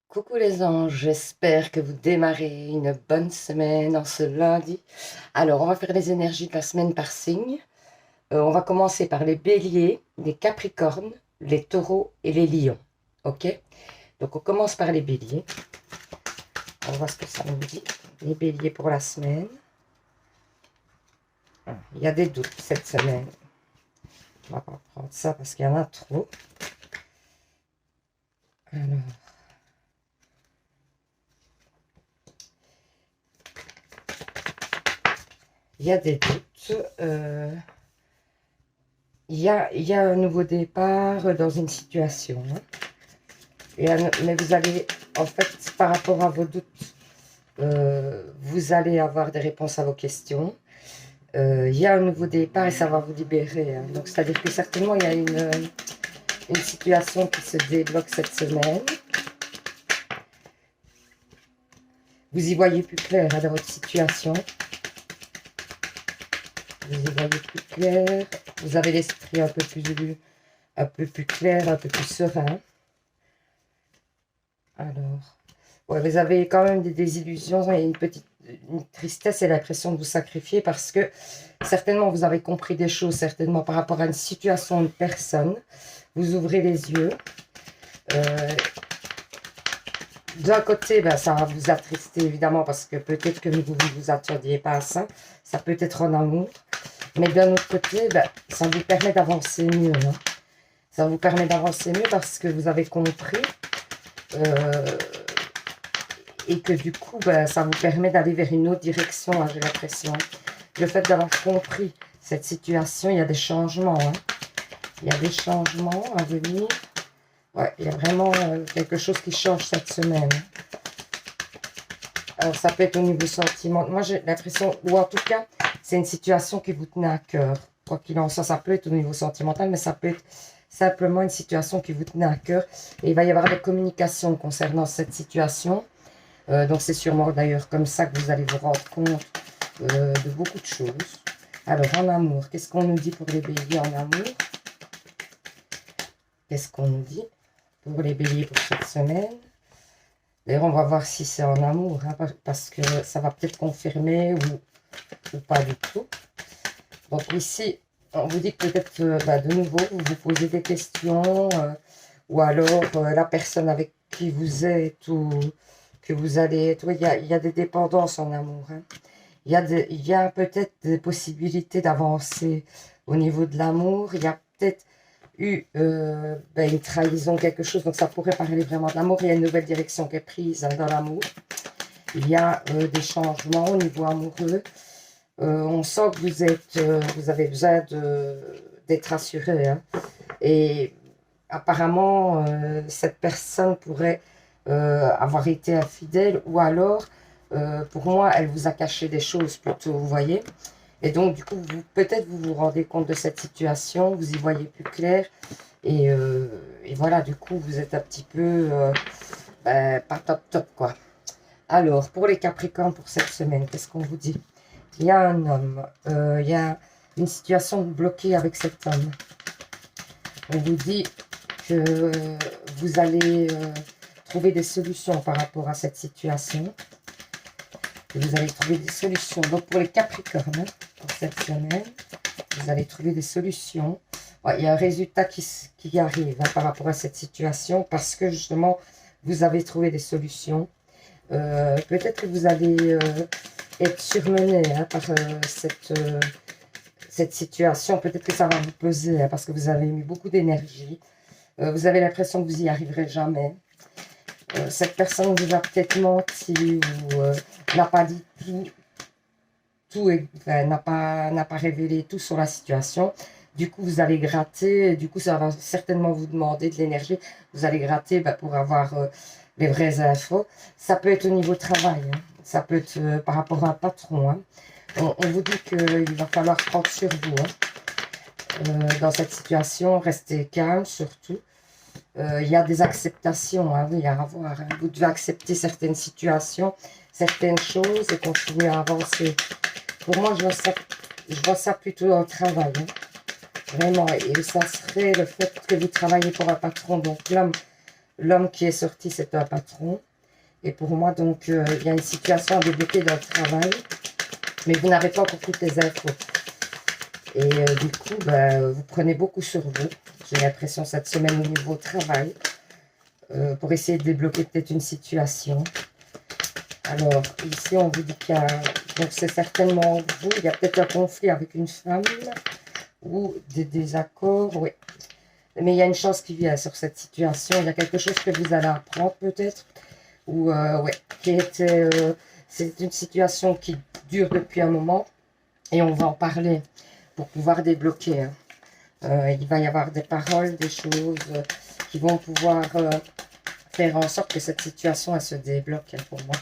Coucou les anges, j'espère que vous démarrez une bonne semaine en ce lundi. Alors, on va faire les énergies de la semaine par signe. On va commencer par les béliers, les capricornes, les taureaux et les lions. Ok? Donc, on commence par les béliers. On voit ce que ça nous dit. Les béliers pour la semaine. Il y a des doutes cette semaine. On va pas prendre ça parce qu'il y en a trop. Alors. Il y a des doutes. Il y a un nouveau départ dans une situation. Mais vous allez, en fait, par rapport à vos doutes, vous allez avoir des réponses à vos questions. Il y a un nouveau départ et ça va vous libérer. Donc, c'est-à-dire que certainement, il y a une situation qui se débloque cette semaine. Vous y voyez plus clair dans votre situation. Vous y voyez plus clair. Vous avez l'esprit un peu plus clair, un peu plus serein. Alors, ouais, vous avez quand même des désillusions et une tristesse et l'impression de vous sacrifier parce que certainement vous avez compris des choses, certainement par rapport à une situation, une personne. Vous ouvrez les yeux. D'un côté, ben, ça va vous attrister évidemment parce que peut-être que vous ne vous attendiez pas à ça. Ça peut être en amour. Mais d'un autre côté, ben, ça vous permet d'avancer mieux. Hein. Ça vous permet d'avancer mieux parce que vous avez compris. Et que du coup, ben, ça vous permet d'aller vers une autre direction, hein, j'ai l'impression. Le fait d'avoir compris cette situation, il y a des changements. Hein. Il y a des changements à venir. Ouais, il y a vraiment quelque chose qui change cette semaine. Alors, ça peut être au niveau sentimental. Moi, j'ai l'impression, ou en tout cas, c'est une situation qui vous tenait à cœur. Quoi qu'il en soit, ça peut être au niveau sentimental, mais ça peut être simplement une situation qui vous tenait à cœur. Et il va y avoir des communications concernant cette situation. Donc, c'est sûrement d'ailleurs comme ça que vous allez vous rendre compte de beaucoup de choses. Alors, en amour, qu'est-ce qu'on nous dit pour les béliers en amour? Qu'est-ce qu'on nous dit pour les béliers pour cette semaine? D'ailleurs, on va voir si c'est en amour, hein, parce que ça va peut-être confirmer ou pas du tout. Donc ici, on vous dit que peut-être de nouveau, vous vous posez des questions, ou alors la personne avec qui vous êtes, ou que vous allez être. Oui, il y a des dépendances en amour. Hein. Il y a peut-être des possibilités d'avancer au niveau de l'amour. Il y a peut-être eu une trahison, quelque chose. Donc ça pourrait parler vraiment de l'amour. Il y a une nouvelle direction qui est prise hein, dans l'amour. Il y a des changements au niveau amoureux. On sent que vous avez besoin d'être assuré. Hein. Et apparemment, cette personne pourrait avoir été infidèle ou alors, pour moi, elle vous a caché des choses plutôt, vous voyez. Et donc, du coup, peut-être vous vous rendez compte de cette situation, vous y voyez plus clair. Et voilà, du coup, vous êtes un petit peu pas top top, quoi. Alors, pour les Capricornes, pour cette semaine, qu'est-ce qu'on vous dit? Il y a un homme, il y a une situation bloquée avec cet homme. On vous dit que vous allez trouver des solutions par rapport à cette situation. Et vous allez trouver des solutions. Donc, pour les Capricornes, hein, pour cette semaine, vous allez trouver des solutions. Ouais, il y a un résultat qui arrive hein, par rapport à cette situation parce que justement, vous avez trouvé des solutions. Peut-être que vous allez être surmené hein, par cette situation. Peut-être que ça va vous peser hein, parce que vous avez mis beaucoup d'énergie. Vous avez l'impression que vous n'y arriverez jamais. Cette personne vous a peut-être menti ou n'a pas dit tout n'a pas révélé tout sur la situation. Du coup, vous allez gratter. Du coup, ça va certainement vous demander de l'énergie. Vous allez gratter pour avoir les vraies infos. Ça peut être au niveau travail. Hein. Ça peut être par rapport à un patron. Hein. On vous dit qu'il va falloir prendre sur vous. Hein. Dans cette situation, restez calme surtout. Il y a des acceptations, hein, oui, à avoir. Hein. Vous devez accepter certaines situations, certaines choses et continuer à avancer. Pour moi, je vois ça plutôt dans le travail. Hein. Vraiment. Et ça serait le fait que vous travaillez pour un patron. Donc l'homme L'homme qui est sorti, c'est un patron. Et pour moi, donc, il y a une situation à débloquer dans le travail. Mais vous n'avez pas encore toutes les infos. Et du coup, vous prenez beaucoup sur vous. J'ai l'impression cette semaine au niveau travail. Pour essayer de débloquer peut-être une situation. Alors, ici, on vous dit qu'il y a... Donc, c'est certainement vous. Il y a peut-être un conflit avec une femme. Ou des désaccords, oui. Mais il y a une chance qui vient sur cette situation. Il y a quelque chose que vous allez apprendre peut-être. Ou, ouais, qui était... c'est une situation qui dure depuis un moment. Et on va en parler pour pouvoir débloquer. Hein. Il va y avoir des paroles, des choses qui vont pouvoir faire en sorte que cette situation, elle se débloque hein, pour moi.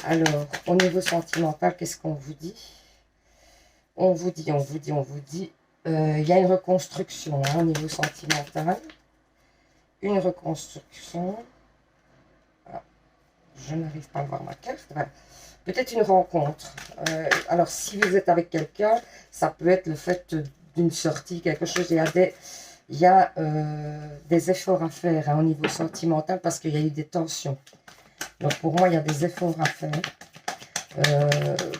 Alors, au niveau sentimental, qu'est-ce qu'on vous dit? On vous dit, il y a une reconstruction hein, au niveau sentimental. Une reconstruction. Ah, je n'arrive pas à voir ma carte. Voilà. Peut-être une rencontre. Alors, si vous êtes avec quelqu'un, ça peut être le fait d'une sortie, quelque chose. Il y a des efforts à faire hein, au niveau sentimental parce qu'il y a eu des tensions. Donc, pour moi, il y a des efforts à faire.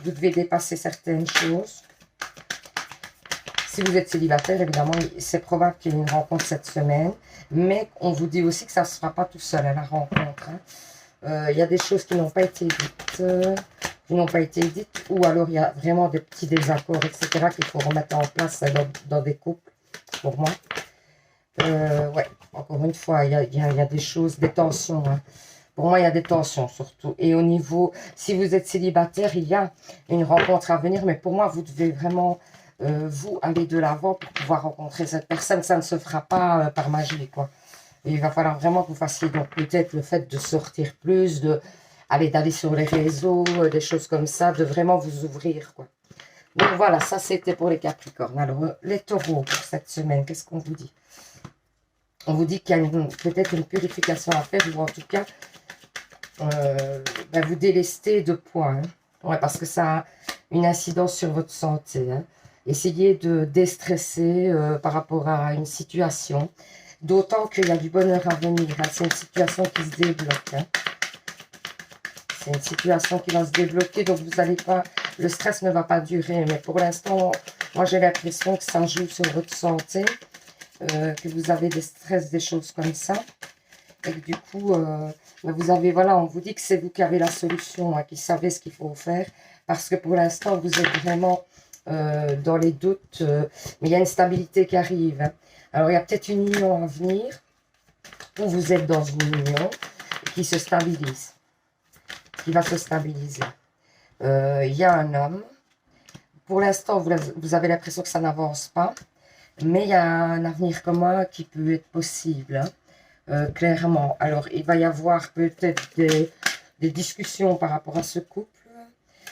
Vous devez dépasser certaines choses. Si vous êtes célibataire, évidemment, c'est probable qu'il y ait une rencontre cette semaine. Mais on vous dit aussi que ça ne se fera pas tout seul à la rencontre. Hein. Il y a des choses qui n'ont pas été dites, ou alors il y a vraiment des petits désaccords, etc. qu'il faut remettre en place dans des couples, pour moi. Ouais, encore une fois, il y a des choses, des tensions. Hein. Pour moi, il y a des tensions surtout. Et au niveau, si vous êtes célibataire, il y a une rencontre à venir. Mais pour moi, vous devez vraiment, vous, aller de l'avant pour pouvoir rencontrer cette personne. Ça ne se fera pas par magie, quoi. Et il va falloir vraiment que vous fassiez donc peut-être le fait de sortir plus, d'aller sur les réseaux, des choses comme ça, de vraiment vous ouvrir, quoi. Donc voilà, ça c'était pour les Capricornes. Alors, les Taureaux pour cette semaine, qu'est-ce qu'on vous dit? On vous dit qu'il y a peut-être une purification à faire, ou en tout cas, vous délestez de poids. Hein. Ouais, parce que ça a une incidence sur votre santé. Hein. Essayez de déstresser par rapport à une situation. D'autant qu'il y a du bonheur à venir. Hein. C'est une situation qui se débloque. Hein. C'est une situation qui va se débloquer. Donc, vous n'allez pas... Le stress ne va pas durer. Mais pour l'instant, moi, j'ai l'impression que ça joue sur votre santé. Que vous avez des stress, des choses comme ça. Et que du coup, vous avez... Voilà, on vous dit que c'est vous qui avez la solution. Hein, qui savez ce qu'il faut faire. Parce que pour l'instant, vous êtes vraiment dans les doutes. Mais il y a une stabilité qui arrive. Hein. Alors, il y a peut-être une union à venir, où vous êtes dans une union qui se stabilise, qui va se stabiliser. Il y a un homme. Pour l'instant, vous avez l'impression que ça n'avance pas, mais il y a un avenir commun qui peut être possible, hein, clairement. Alors, il va y avoir peut-être des discussions par rapport à ce couple,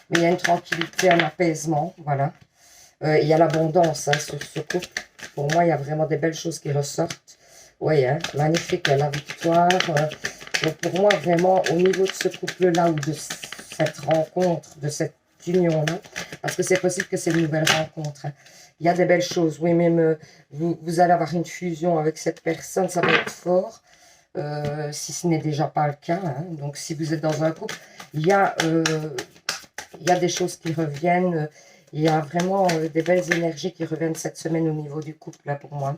mais il y a une tranquillité, un apaisement, voilà. Il y a l'abondance hein, sur ce couple. Pour moi, il y a vraiment des belles choses qui ressortent. Oui, hein, magnifique, la victoire. Donc pour moi, vraiment, au niveau de ce couple-là, ou de cette rencontre, de cette union-là, parce que c'est possible que c'est une nouvelle rencontre. Hein. Il y a des belles choses. Oui, même vous allez avoir une fusion avec cette personne, ça va être fort. Si ce n'est déjà pas le cas. Hein. Donc si vous êtes dans un couple, il y a des choses qui reviennent. Il y a vraiment des belles énergies qui reviennent cette semaine au niveau du couple, là, pour moi.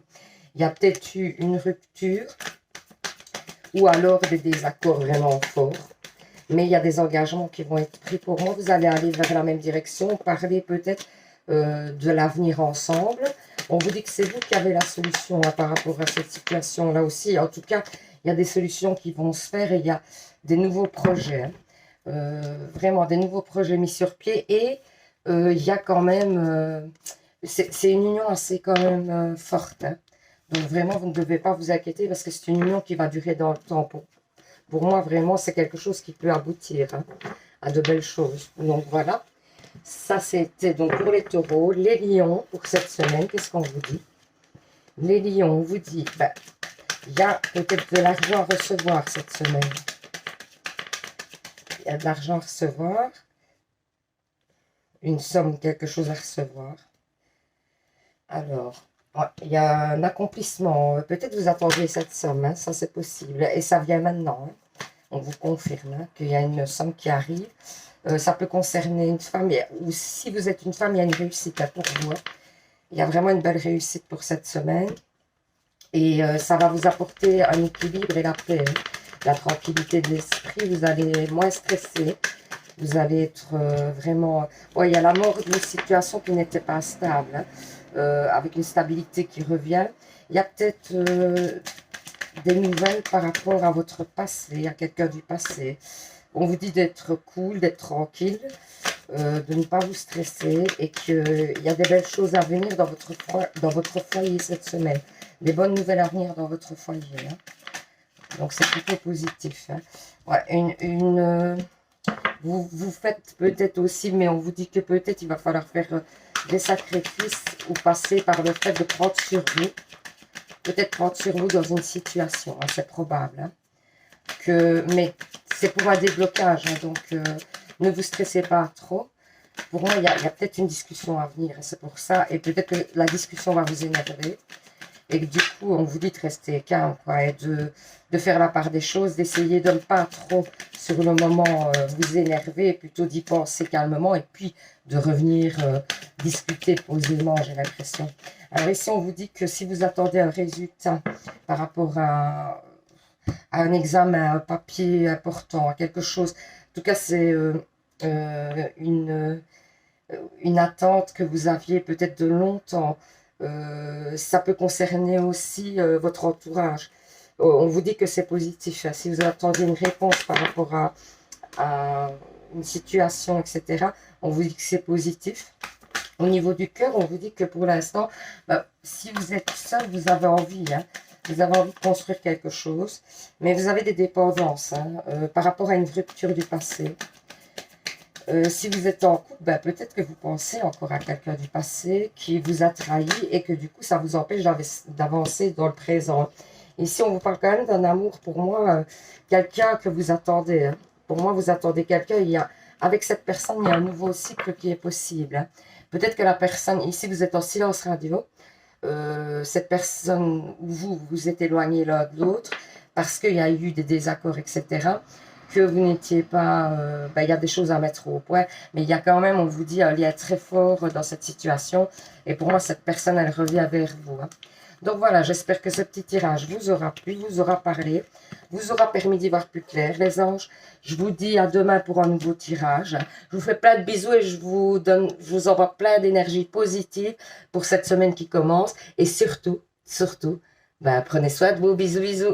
Il y a peut-être eu une rupture ou alors des désaccords vraiment forts. Mais il y a des engagements qui vont être pris pour moi. Vous allez aller vers la même direction, parler peut-être de l'avenir ensemble. On vous dit que c'est vous qui avez la solution hein, par rapport à cette situation-là aussi. En tout cas, il y a des solutions qui vont se faire et il y a des nouveaux projets. Hein. Vraiment, des nouveaux projets mis sur pied et... il y a quand même, c'est une union assez quand même forte. Hein. Donc vraiment, vous ne devez pas vous inquiéter parce que c'est une union qui va durer dans le temps. Pour moi, vraiment, c'est quelque chose qui peut aboutir hein, à de belles choses. Donc voilà, ça c'était donc pour les taureaux. Les lions, pour cette semaine, qu'est-ce qu'on vous dit? Les lions, on vous dit, il y a peut-être de l'argent à recevoir cette semaine. Il y a de l'argent à recevoir. Une somme, quelque chose à recevoir. Alors, Ouais, il y a un accomplissement. Peut-être vous attendez cette somme, hein, ça c'est possible. Et ça vient maintenant, hein. On vous confirme hein, qu'il y a une somme qui arrive. Ça peut concerner une femme, ou si vous êtes une femme, il y a une réussite hein, pour vous. Hein. Il y a vraiment une belle réussite pour cette semaine. Et ça va vous apporter un équilibre et la paix, hein. La tranquillité de l'esprit. Vous allez moins stresser. Vous allez être vraiment... Ouais, il y a la mort d'une situation qui n'était pas stable, hein, avec une stabilité qui revient. Il y a peut-être des nouvelles par rapport à votre passé, à quelqu'un du passé. On vous dit d'être cool, d'être tranquille, de ne pas vous stresser et qu'il y a des belles choses à venir dans votre foyer cette semaine. Des bonnes nouvelles à venir dans votre foyer. Hein. Donc c'est plutôt positif. Hein. Ouais, vous faites peut-être aussi, mais on vous dit que peut-être il va falloir faire des sacrifices ou passer par le fait de prendre sur vous. Peut-être prendre sur vous dans une situation, hein, c'est probable. Hein, mais c'est pour un déblocage, hein, donc ne vous stressez pas trop. Pour moi, il y a peut-être une discussion à venir, et c'est pour ça. Et peut-être que la discussion va vous énerver. Et que du coup, on vous dit de rester calme, quoi, et de faire la part des choses, d'essayer de ne pas trop, sur le moment, vous énerver, et plutôt d'y penser calmement, et puis de revenir discuter posément, j'ai l'impression. Alors ici, on vous dit que si vous attendez un résultat par rapport à un examen, à un papier important, à quelque chose, en tout cas, c'est une attente que vous aviez peut-être de longtemps. Ça peut concerner aussi votre entourage. On vous dit que c'est positif. Si vous attendez une réponse par rapport à une situation, etc., on vous dit que c'est positif. Au niveau du cœur, on vous dit que pour l'instant, si vous êtes seul, vous avez envie, hein, vous avez envie de construire quelque chose, mais vous avez des dépendances hein, par rapport à une rupture du passé. Si vous êtes en couple, peut-être que vous pensez encore à quelqu'un du passé qui vous a trahi et que du coup, ça vous empêche d'avancer dans le présent. Ici, on vous parle quand même d'un amour, pour moi, quelqu'un que vous attendez. Hein. Pour moi, vous attendez quelqu'un, avec cette personne, il y a un nouveau cycle qui est possible. Hein. Peut-être que la personne, ici, vous êtes en silence radio, cette personne, vous vous êtes éloignés l'un de l'autre parce qu'il y a eu des désaccords, etc., que vous n'étiez pas... il y a des choses à mettre au point, mais il y a quand même, on vous dit, un lien très fort dans cette situation. Et pour moi, cette personne, elle revient vers vous. Hein. Donc voilà, j'espère que ce petit tirage vous aura plu, vous aura parlé, vous aura permis d'y voir plus clair, les anges. Je vous dis à demain pour un nouveau tirage. Je vous fais plein de bisous et je vous envoie plein d'énergie positive pour cette semaine qui commence. Et surtout, prenez soin de vous. Bisous, bisous.